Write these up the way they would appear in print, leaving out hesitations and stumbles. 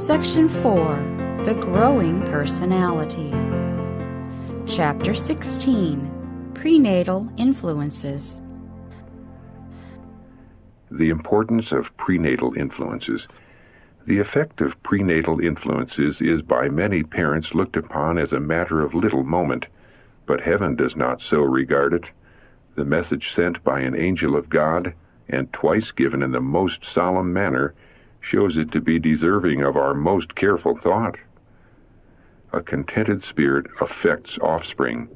Section 4. The Growing Personality. Chapter 16. Prenatal Influences. The importance of prenatal influences. The effect of prenatal influences is by many parents looked upon as a matter of little moment, but heaven does not so regard it. The message sent by an angel of God, and twice given in the most solemn manner, shows it to be deserving of our most careful thought. A contented spirit affects offspring.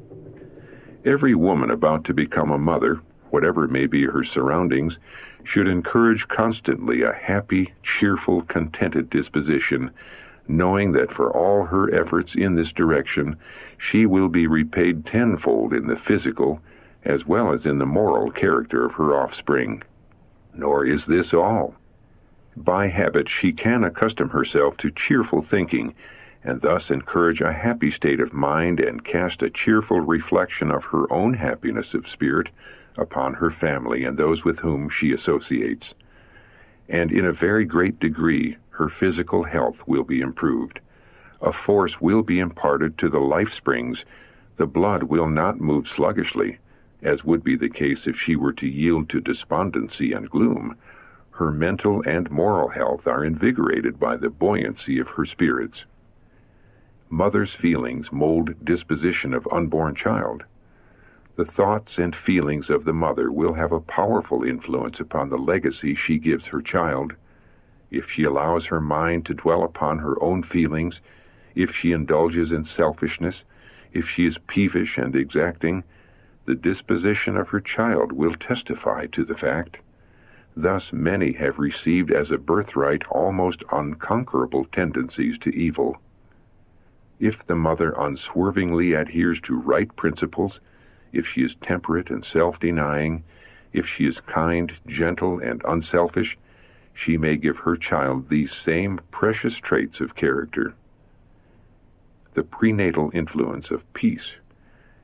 Every woman about to become a mother, whatever may be her surroundings, should encourage constantly a happy, cheerful, contented disposition, knowing that for all her efforts in this direction, she will be repaid tenfold in the physical as well as in the moral character of her offspring. Nor is this all. By habit, she can accustom herself to cheerful thinking, and thus encourage a happy state of mind and cast a cheerful reflection of her own happiness of spirit upon her family and those with whom she associates. And in a very great degree, her physical health will be improved. A force will be imparted to the life springs. The blood will not move sluggishly, as would be the case if she were to yield to despondency and gloom. Her mental and moral health are invigorated by the buoyancy of her spirits. Mother's feelings mold disposition of unborn child. The thoughts and feelings of the mother will have a powerful influence upon the legacy she gives her child. If she allows her mind to dwell upon her own feelings, if she indulges in selfishness, if she is peevish and exacting, the disposition of her child will testify to the fact. Thus many have received as a birthright almost unconquerable tendencies to evil. If the mother unswervingly adheres to right principles, if she is temperate and self-denying, if she is kind, gentle, and unselfish, she may give her child these same precious traits of character. The prenatal influence of peace.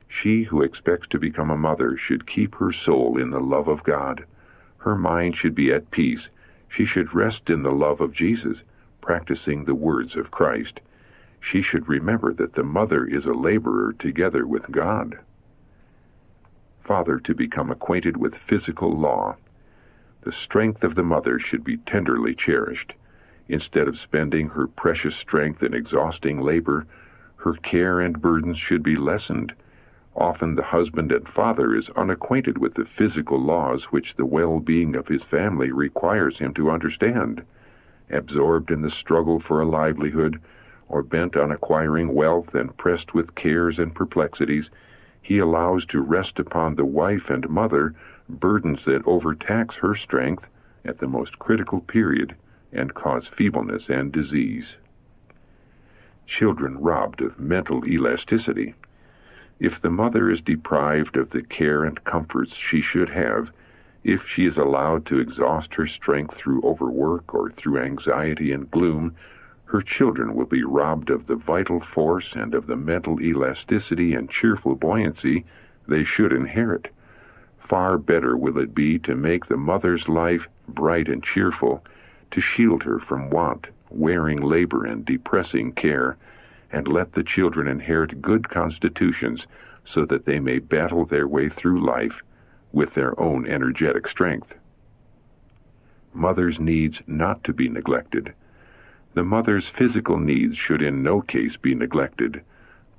She who expects to become a mother should keep her soul in the love of God. Her mind should be at peace. She should rest in the love of Jesus, practicing the words of Christ. She should remember that the mother is a laborer together with God. Father, to become acquainted with physical law. The strength of the mother should be tenderly cherished. Instead of spending her precious strength in exhausting labor, her care and burdens should be lessened. Often the husband and father is unacquainted with the physical laws which the well-being of his family requires him to understand. Absorbed in the struggle for a livelihood, or bent on acquiring wealth and pressed with cares and perplexities, he allows to rest upon the wife and mother burdens that overtax her strength at the most critical period and cause feebleness and disease. Children robbed of mental elasticity. If the mother is deprived of the care and comforts she should have, if she is allowed to exhaust her strength through overwork or through anxiety and gloom, her children will be robbed of the vital force and of the mental elasticity and cheerful buoyancy they should inherit. Far better will it be to make the mother's life bright and cheerful, to shield her from want, wearing labor, and depressing care, and let the children inherit good constitutions so that they may battle their way through life with their own energetic strength. Mother's needs not to be neglected. The mother's physical needs should in no case be neglected.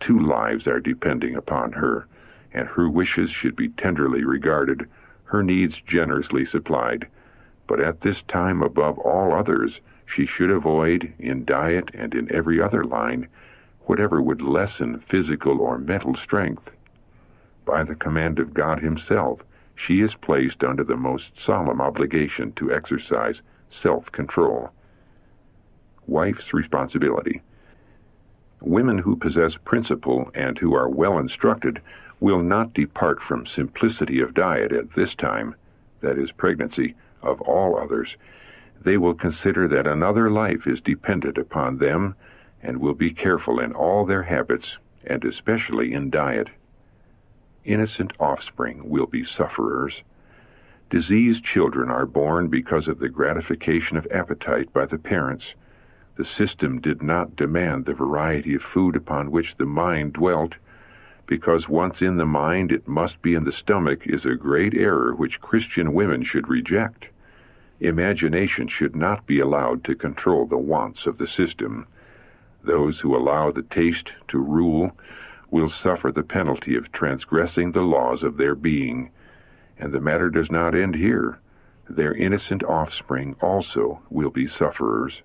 2 lives are depending upon her, and her wishes should be tenderly regarded, her needs generously supplied. But at this time, above all others, she should avoid, in diet and in every other line, whatever would lessen physical or mental strength. By the command of God himself, she is placed under the most solemn obligation to exercise self-control. Wife's responsibility. Women who possess principle and who are well instructed will not depart from simplicity of diet at this time, that is, pregnancy, of all others. They will consider that another life is dependent upon them, and will be careful in all their habits, and especially in diet. Innocent offspring will be sufferers. Diseased children are born because of the gratification of appetite by the parents. The system did not demand the variety of food upon which the mind dwelt. Because once in the mind it must be in the stomach is a great error which Christian women should reject. Imagination should not be allowed to control the wants of the system. Those who allow the taste to rule will suffer the penalty of transgressing the laws of their being. And the matter does not end here. Their innocent offspring also will be sufferers.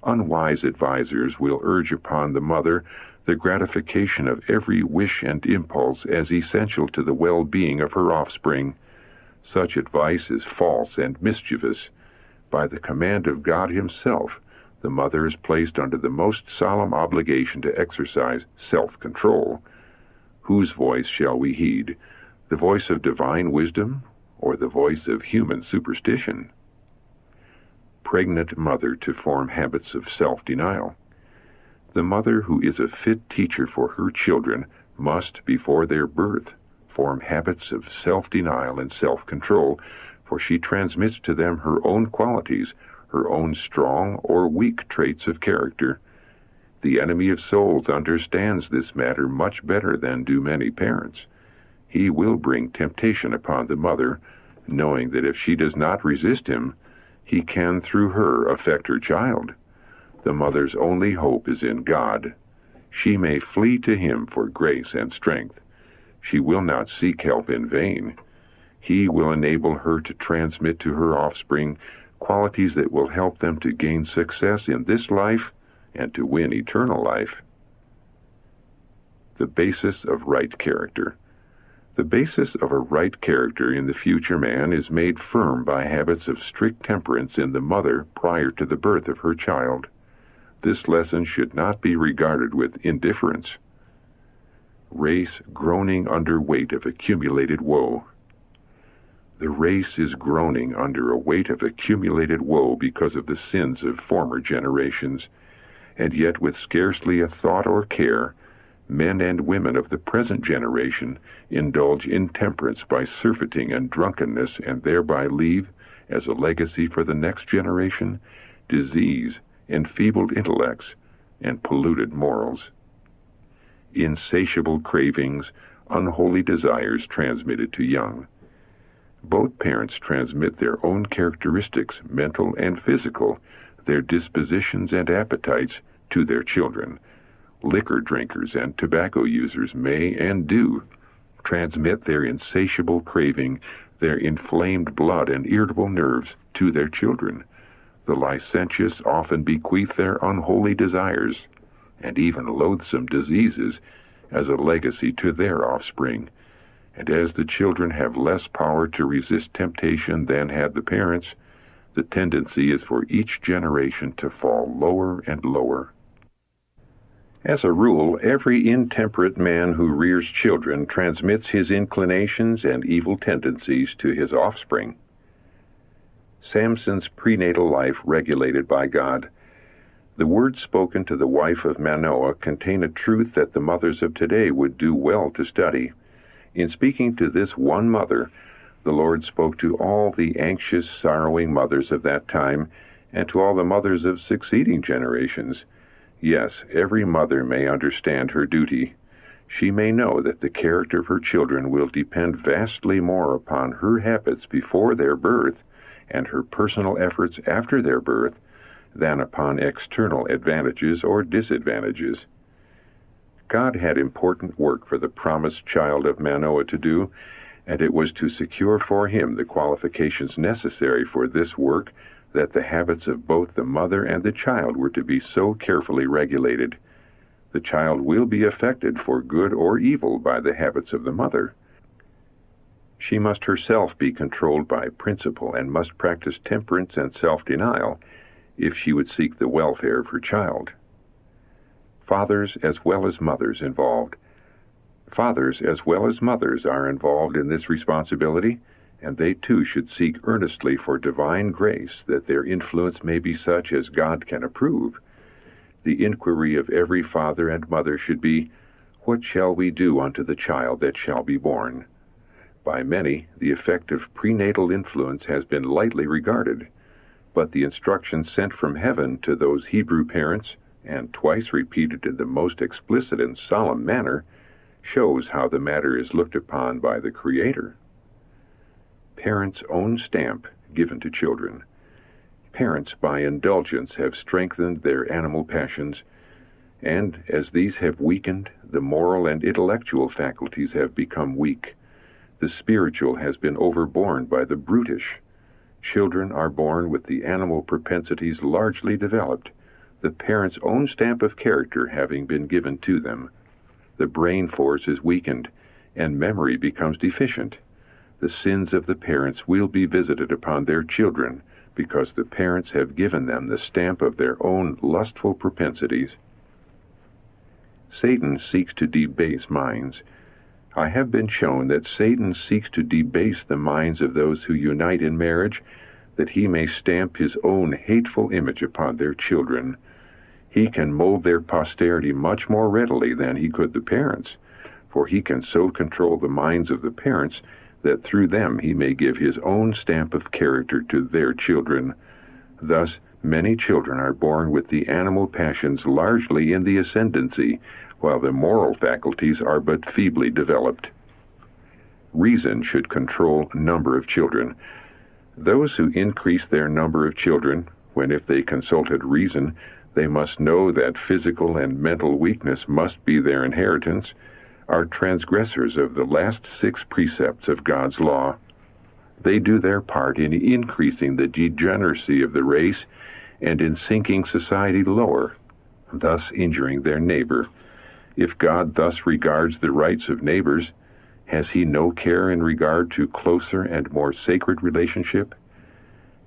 Unwise advisers will urge upon the mother the gratification of every wish and impulse as essential to the well-being of her offspring. Such advice is false and mischievous. By the command of God Himself, the mother is placed under the most solemn obligation to exercise self-control. Whose voice shall we heed? The voice of divine wisdom or the voice of human superstition? Pregnant mother to form habits of self-denial. The mother who is a fit teacher for her children must, before their birth, form habits of self-denial and self-control, for she transmits to them her own qualities, her own strong or weak traits of character. The enemy of souls understands this matter much better than do many parents. He will bring temptation upon the mother, knowing that if she does not resist him, he can through her affect her child. The mother's only hope is in God. She may flee to Him for grace and strength. She will not seek help in vain. He will enable her to transmit to her offspring qualities that will help them to gain success in this life and to win eternal life. The basis of right character. The basis of a right character in the future man is made firm by habits of strict temperance in the mother prior to the birth of her child. This lesson should not be regarded with indifference. Race groaning under weight of accumulated woe. The race is groaning under a weight of accumulated woe because of the sins of former generations, and yet with scarcely a thought or care, men and women of the present generation indulge intemperance by surfeiting and drunkenness, and thereby leave, as a legacy for the next generation, disease, enfeebled intellects, and polluted morals. Insatiable cravings, unholy desires transmitted to young. Both parents transmit their own characteristics, mental and physical, their dispositions and appetites, to their children. Liquor drinkers and tobacco users may and do transmit their insatiable craving, their inflamed blood and irritable nerves to their children. The licentious often bequeath their unholy desires and even loathsome diseases as a legacy to their offspring. And as the children have less power to resist temptation than had the parents, the tendency is for each generation to fall lower and lower. As a rule, every intemperate man who rears children transmits his inclinations and evil tendencies to his offspring. Samson's prenatal life regulated by God. The words spoken to the wife of Manoah contain a truth that the mothers of today would do well to study. In speaking to this one mother, the Lord spoke to all the anxious, sorrowing mothers of that time and to all the mothers of succeeding generations. Yes, every mother may understand her duty. She may know that the character of her children will depend vastly more upon her habits before their birth and her personal efforts after their birth than upon external advantages or disadvantages. God had important work for the promised child of Manoah to do, and it was to secure for him the qualifications necessary for this work that the habits of both the mother and the child were to be so carefully regulated. The child will be affected for good or evil by the habits of the mother. She must herself be controlled by principle and must practice temperance and self-denial if she would seek the welfare of her child. Fathers as well as mothers involved. Fathers as well as mothers are involved in this responsibility, and they too should seek earnestly for divine grace that their influence may be such as God can approve. The inquiry of every father and mother should be, "What shall we do unto the child that shall be born?" By many, the effect of prenatal influence has been lightly regarded. but the instructions sent from heaven to those Hebrew parents, and twice repeated in the most explicit and solemn manner, shows how the matter is looked upon by the Creator. Parents' own stamp given to children. Parents, by indulgence, have strengthened their animal passions, and as these have weakened, the moral and intellectual faculties have become weak. The spiritual has been overborne by the brutish. Children are born with the animal propensities largely developed, the parents' own stamp of character having been given to them. The brain force is weakened, and memory becomes deficient. The sins of the parents will be visited upon their children, because the parents have given them the stamp of their own lustful propensities. Satan seeks to debase minds. I have been shown that Satan seeks to debase the minds of those who unite in marriage, that he may stamp his own hateful image upon their children. He can mold their posterity much more readily than he could the parents, for he can so control the minds of the parents that through them he may give his own stamp of character to their children. Thus, many children are born with the animal passions largely in the ascendancy, while the moral faculties are but feebly developed. Reason should control number of children. Those who increase their number of children, when if they consulted reason, they must know that physical and mental weakness must be their inheritance, are transgressors of the last 6 precepts of God's law. They do their part in increasing the degeneracy of the race and in sinking society lower, thus injuring their neighbor. If God thus regards the rights of neighbors, has he no care in regard to closer and more sacred relationship?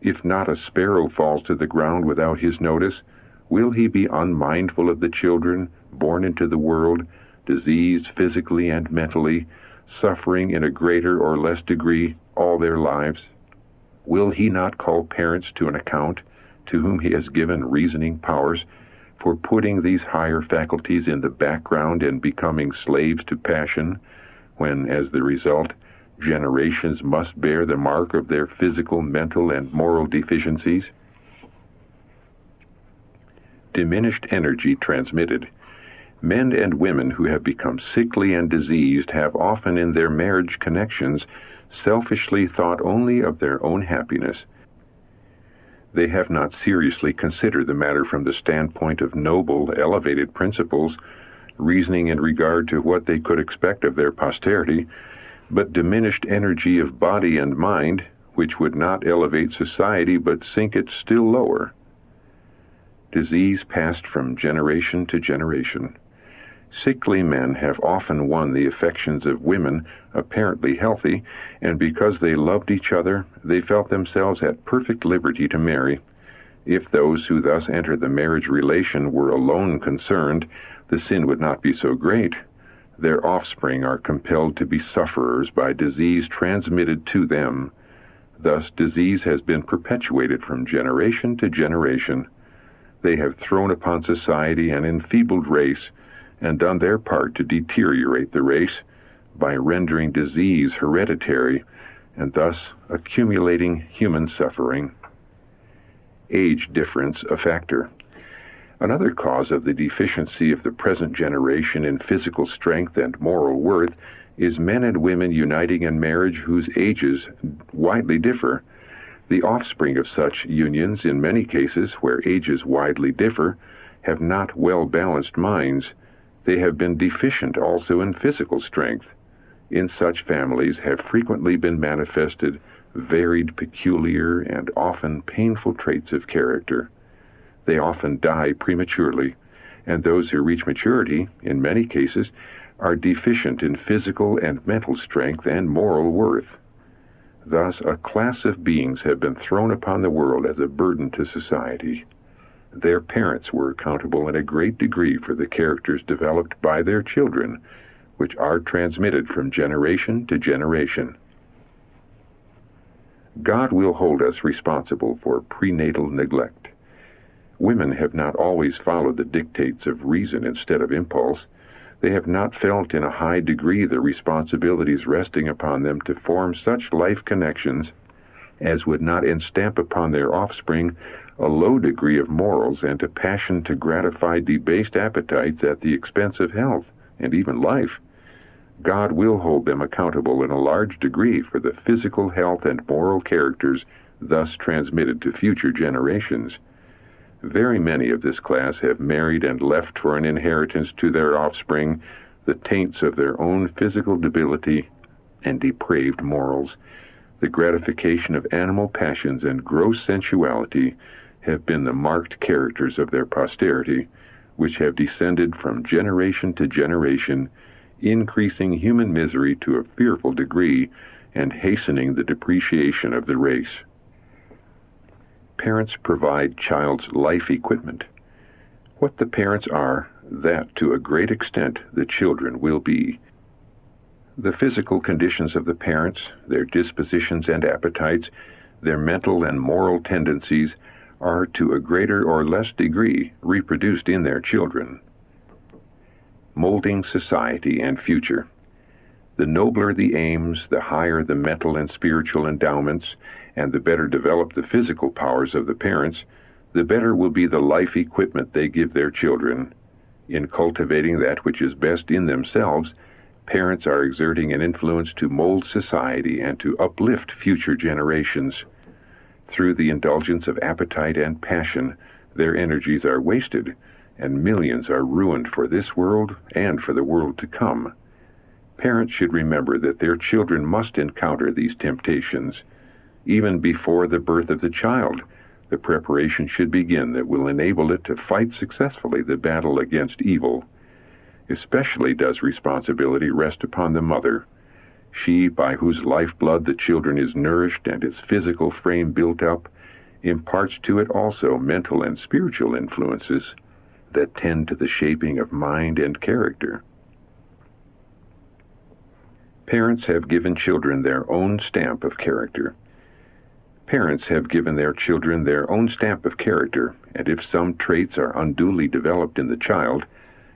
If not a sparrow falls to the ground without his notice, will he be unmindful of the children born into the world, diseased physically and mentally, suffering in a greater or less degree all their lives? Will he not call parents to an account, to whom he has given reasoning powers, for putting these higher faculties in the background and becoming slaves to passion, when, as the result, generations must bear the mark of their physical, mental, and moral deficiencies? Diminished energy transmitted. Men and women who have become sickly and diseased have often in their marriage connections selfishly thought only of their own happiness. They have not seriously considered the matter from the standpoint of noble, elevated principles, reasoning in regard to what they could expect of their posterity, but diminished energy of body and mind, which would not elevate society but sink it still lower. Disease passed from generation to generation. Sickly men have often won the affections of women apparently healthy, and because they loved each other, they felt themselves at perfect liberty to marry. If those who thus entered the marriage relation were alone concerned, the sin would not be so great. Their offspring are compelled to be sufferers by disease transmitted to them. Thus disease has been perpetuated from generation to generation. They have thrown upon society an enfeebled race, and done their part to deteriorate the race by rendering disease hereditary, and thus accumulating human suffering. Age difference a factor. Another cause of the deficiency of the present generation in physical strength and moral worth is men and women uniting in marriage whose ages widely differ. The offspring of such unions, in many cases where ages widely differ, have not well-balanced minds. They have been deficient also in physical strength. In such families have frequently been manifested varied, peculiar, and often painful traits of character. They often die prematurely, and those who reach maturity, in many cases, are deficient in physical and mental strength and moral worth. Thus, a class of beings have been thrown upon the world as a burden to society. Their parents were accountable in a great degree for the characters developed by their children, which are transmitted from generation to generation. God will hold us responsible for prenatal neglect. Women have not always followed the dictates of reason instead of impulse. They have not felt in a high degree the responsibilities resting upon them to form such life connections as would not enstamp upon their offspring a low degree of morals and a passion to gratify debased appetites at the expense of health and even life. God will hold them accountable in a large degree for the physical health and moral characters thus transmitted to future generations. Very many of this class have married and left for an inheritance to their offspring the taints of their own physical debility and depraved morals. The gratification of animal passions and gross sensuality have been the marked characters of their posterity, which have descended from generation to generation, increasing human misery to a fearful degree and hastening the depreciation of the race. Parents provide child's life equipment. What the parents are, that to a great extent the children will be. The physical conditions of the parents, their dispositions and appetites, their mental and moral tendencies, are to a greater or less degree reproduced in their children. Molding society and future. The nobler the aims, the higher the mental and spiritual endowments, and the better developed the physical powers of the parents, the better will be the life equipment they give their children. In cultivating that which is best in themselves, parents are exerting an influence to mold society and to uplift future generations. Through the indulgence of appetite and passion, their energies are wasted, and millions are ruined for this world and for the world to come. Parents should remember that their children must encounter these temptations. Even before the birth of the child, the preparation should begin that will enable it to fight successfully the battle against evil. Especially does responsibility rest upon the mother. She, by whose lifeblood the children is nourished and its physical frame built up, imparts to it also mental and spiritual influences that tend to the shaping of mind and character. Parents have given children their own stamp of character. Parents have given their children their own stamp of character, and if some traits are unduly developed in the child,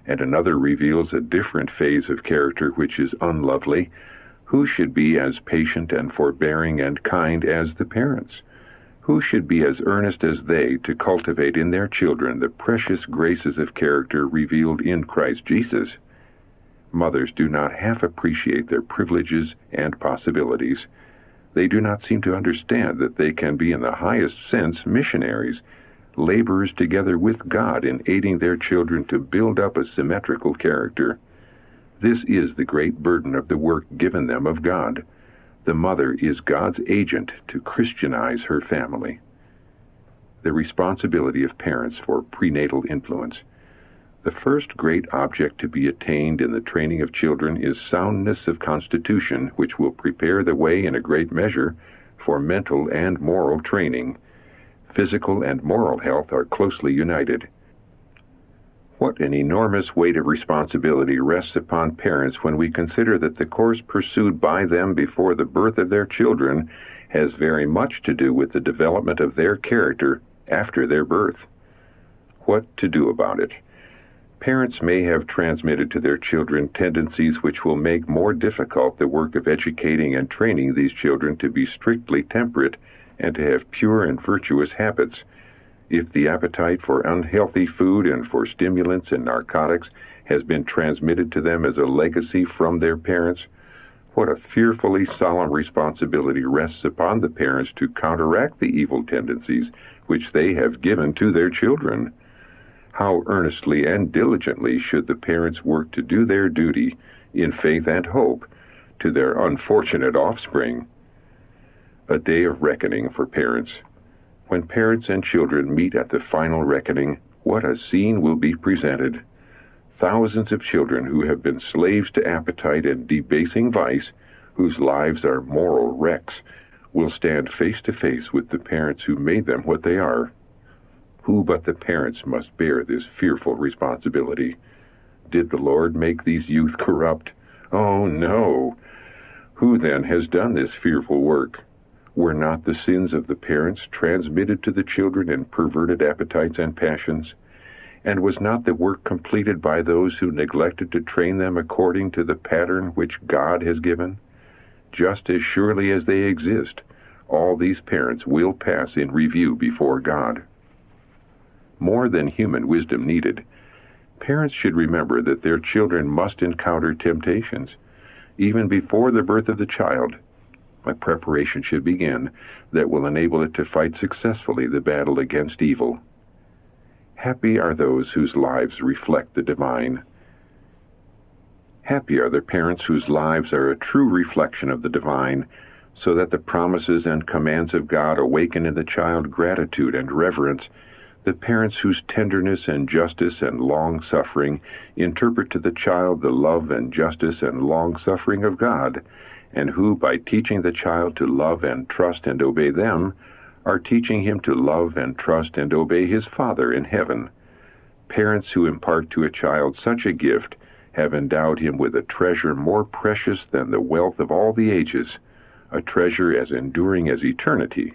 and another reveals a different phase of character which is unlovely, who should be as patient and forbearing and kind as the parents? Who should be as earnest as they to cultivate in their children the precious graces of character revealed in Christ Jesus? Mothers do not half appreciate their privileges and possibilities. They do not seem to understand that they can be in the highest sense missionaries, laborers together with God in aiding their children to build up a symmetrical character. This is the great burden of the work given them of God. The mother is God's agent to Christianize her family. The responsibility of parents for prenatal influence. The first great object to be attained in the training of children is soundness of constitution, which will prepare the way in a great measure for mental and moral training. Physical and moral health are closely united. What an enormous weight of responsibility rests upon parents when we consider that the course pursued by them before the birth of their children has very much to do with the development of their character after their birth. What to do about it? Parents may have transmitted to their children tendencies which will make more difficult the work of educating and training these children to be strictly temperate and to have pure and virtuous habits. If the appetite for unhealthy food and for stimulants and narcotics has been transmitted to them as a legacy from their parents, what a fearfully solemn responsibility rests upon the parents to counteract the evil tendencies which they have given to their children. How earnestly and diligently should the parents work to do their duty in faith and hope to their unfortunate offspring. A day of reckoning for parents. When parents and children meet at the final reckoning, what a scene will be presented. Thousands of children who have been slaves to appetite and debasing vice, whose lives are moral wrecks, will stand face to face with the parents who made them what they are. Who but the parents must bear this fearful responsibility? Did the Lord make these youth corrupt? Oh, no. Who then has done this fearful work? Were not the sins of the parents transmitted to the children in perverted appetites and passions? And was not the work completed by those who neglected to train them according to the pattern which God has given? Just as surely as they exist, all these parents will pass in review before God. More than human wisdom needed, parents should remember that their children must encounter temptations. Even before the birth of the child, a preparation should begin that will enable it to fight successfully the battle against evil. Happy are those whose lives reflect the divine. Happy are the parents whose lives are a true reflection of the divine, so that the promises and commands of God awaken in the child gratitude and reverence, the parents whose tenderness and justice and long-suffering interpret to the child the love and justice and long-suffering of God, and who, by teaching the child to love and trust and obey them, are teaching him to love and trust and obey his Father in heaven. Parents who impart to a child such a gift have endowed him with a treasure more precious than the wealth of all the ages, a treasure as enduring as eternity.